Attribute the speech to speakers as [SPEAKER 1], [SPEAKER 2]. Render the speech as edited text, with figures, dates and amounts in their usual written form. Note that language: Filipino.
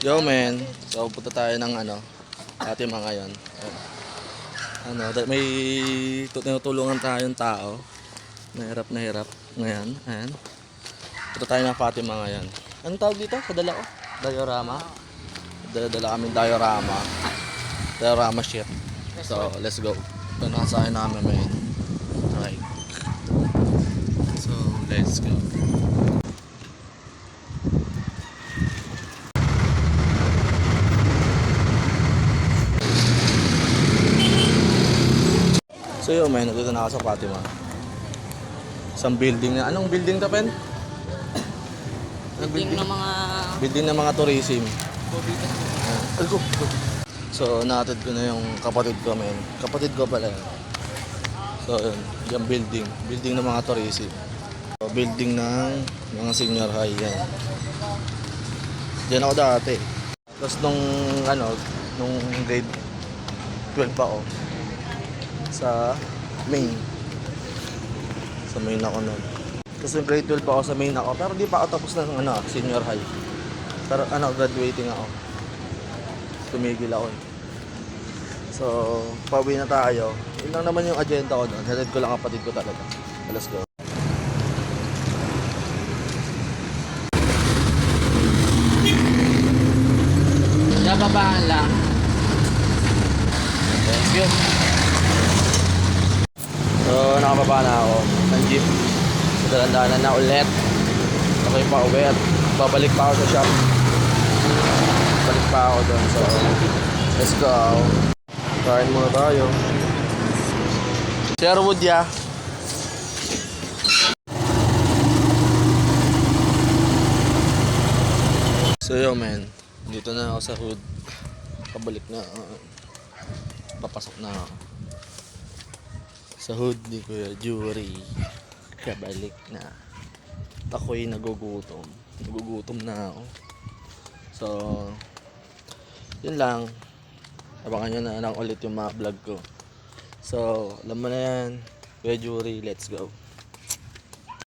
[SPEAKER 1] Yo man, so punta tayo ng Fatima ngayon. May tinutulungan tayong tao. Na hirap ngayon. Ayan. Punta tayo ng Fatima ngayon. Anong tawag dito? Sa dala ko? Diorama? Dala kaming diorama. Diorama shit. So, let's go. Ito nakasahin namin man. Right. So, let's go. So yun man, nandito na ako sa Fatima. Isang building na, anong building to, Pen?
[SPEAKER 2] Building ng mga...
[SPEAKER 1] Building ng mga tourism. So naatid ko na yung kapatid ko, men. Kapatid ko pala yun. So yun, yung building. Building ng mga tourism. So, building ng mga senior high yan. Diyan ako dati. Tapos nung grade 12 pa ako. Sa main ako nun. Tapos yung grade 12 ako sa main ako. Pero di pa ako tapos ng senior high. Pero graduating ako. Tumigil ako. So, pauwi na tayo. Yun lang naman yung agenda ko doon. Hatid ko lang kapatid ko talaga. Let's go.
[SPEAKER 2] Babaan lang.
[SPEAKER 1] Thank you. So, nakababa na ako ng jeep. So, dalan-dalan na ulit. Ako'y pa uwi at babalik pa ako sa shop. Balik pa ako doon. So, let's go. Kain muna tayo. Sherwood ya. So, yo man. Dito na ako sa hood. Pabalik na. Papasok na ako. Sa hood ni Kuya Jury. Kabalik na. Ako'y nagugutom. Nagugutom na ako. So, yun lang. Abangan nyo na lang ulit yung mga vlog ko. So, alam mo na yan. Kuya Jury, let's go.